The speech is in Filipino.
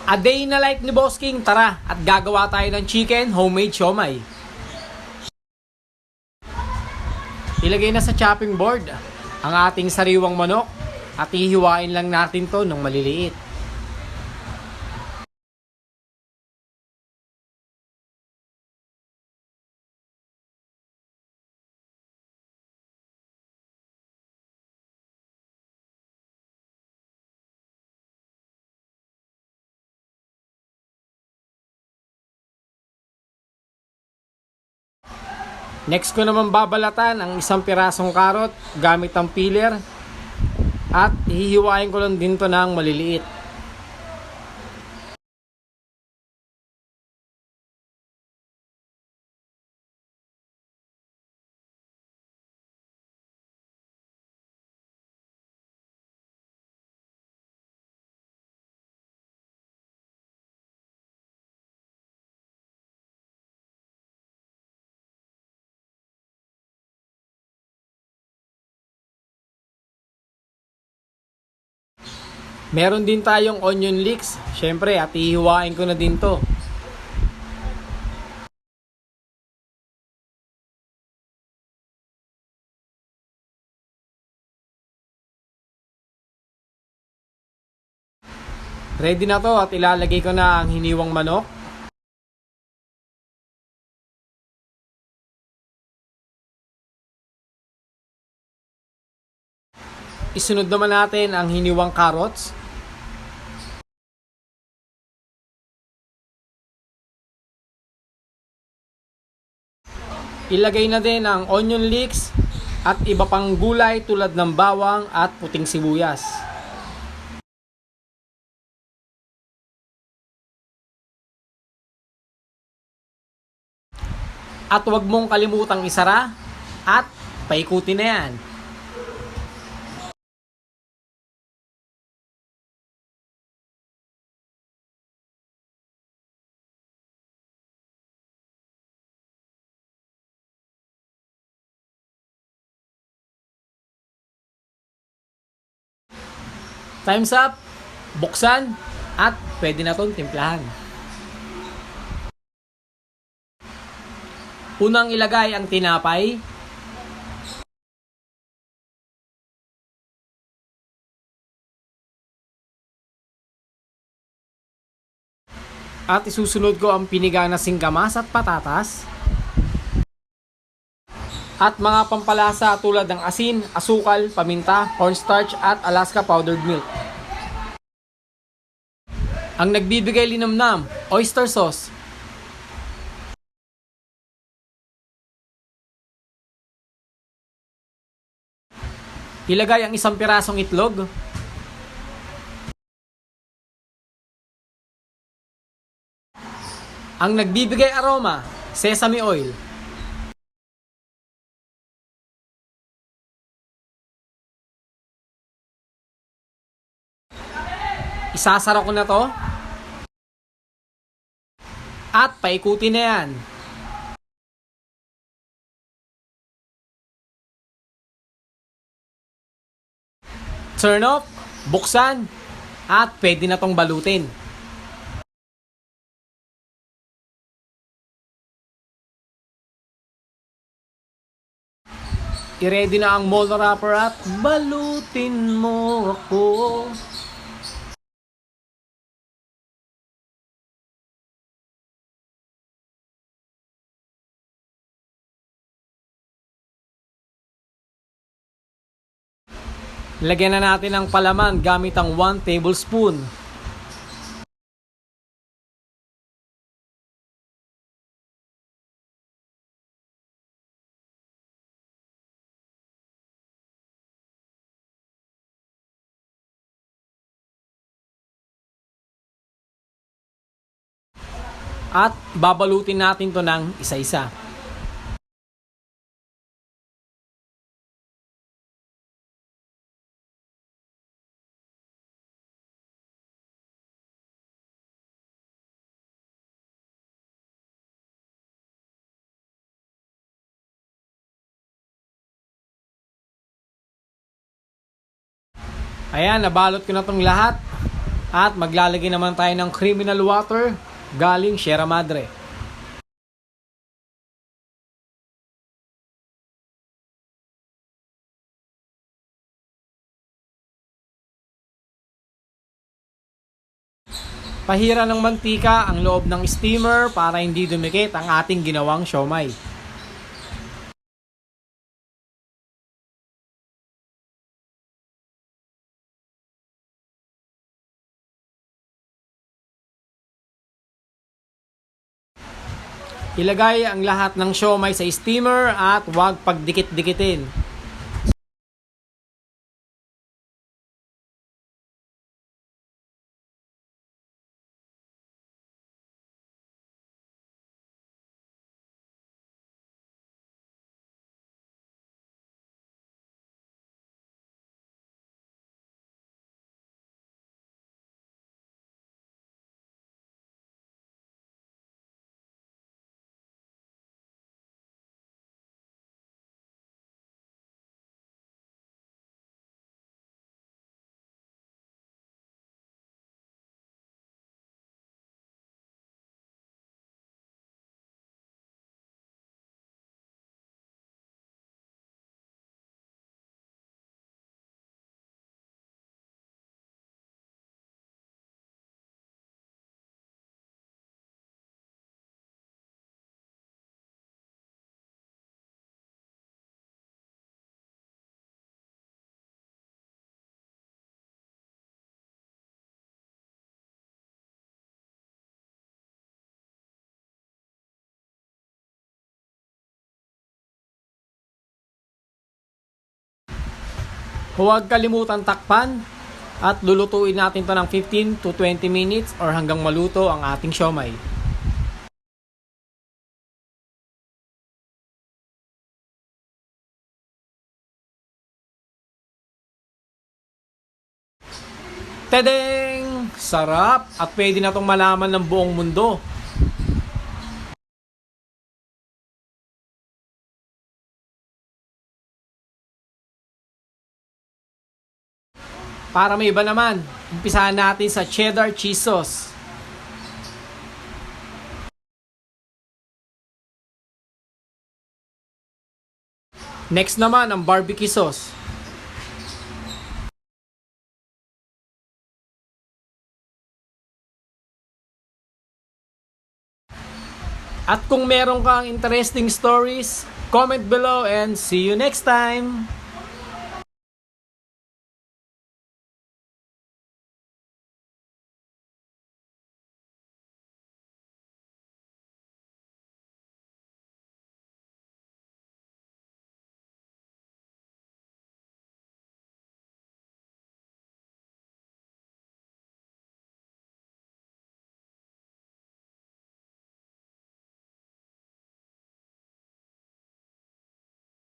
A day na life ni Boss King, tara at gagawa tayo ng chicken homemade siomai. Ilagay na sa chopping board ang ating sariwang manok at hihiwain lang natin to ng maliliit. Next ko naman babalatan ang isang pirasong karot gamit ang peeler at hihiwain ko lang din to ng maliliit. Meron din tayong onion leeks, syempre, at hihiwain ko na din to. Ready na to at ilalagay ko na ang hiniwang manok. Isunod naman natin ang hiniwang carrots. Ilagay na din ang onion leeks at iba pang gulay tulad ng bawang at puting sibuyas. At huwag mong kalimutang isara at paikutin na yan. Time's up, buksan, at pwede na itong timplahan. Unang ilagay ang tinapay. At isusunod ko ang piniga na singkamas at patatas. At mga pampalasa tulad ng asin, asukal, paminta, cornstarch at Alaska powdered milk. Ang nagbibigay linamnam, oyster sauce. Ilagay ang isang pirasong itlog. Ang nagbibigay aroma, sesame oil. Isasara ko na to. At paikutin na yan. Turn off, buksan, at pwede na tong balutin. I-ready na ang mold wrapper at balutin mo ako. Lagyan na natin ang palaman gamit ang 1 tablespoon. At babalutin natin to ng isa-isa. Ayan, nabalot ko na tong lahat. At maglalagay naman tayo ng criminal water galing Sierra Madre. Pahira ng mantika ang loob ng steamer para hindi dumikit ang ating ginawang siomai. Ilagay ang lahat ng siomai sa steamer at huwag pagdikit-dikitin. Huwag kalimutan takpan at lulutuin natin to ng 15 to 20 minutes or hanggang maluto ang ating siomai. Tadeng! Sarap! At pwede na itong malaman ng buong mundo. Para may iba naman, umpisahan natin sa cheddar cheese sauce. Next naman ang barbecue sauce. At kung meron kang interesting stories, comment below and see you next time!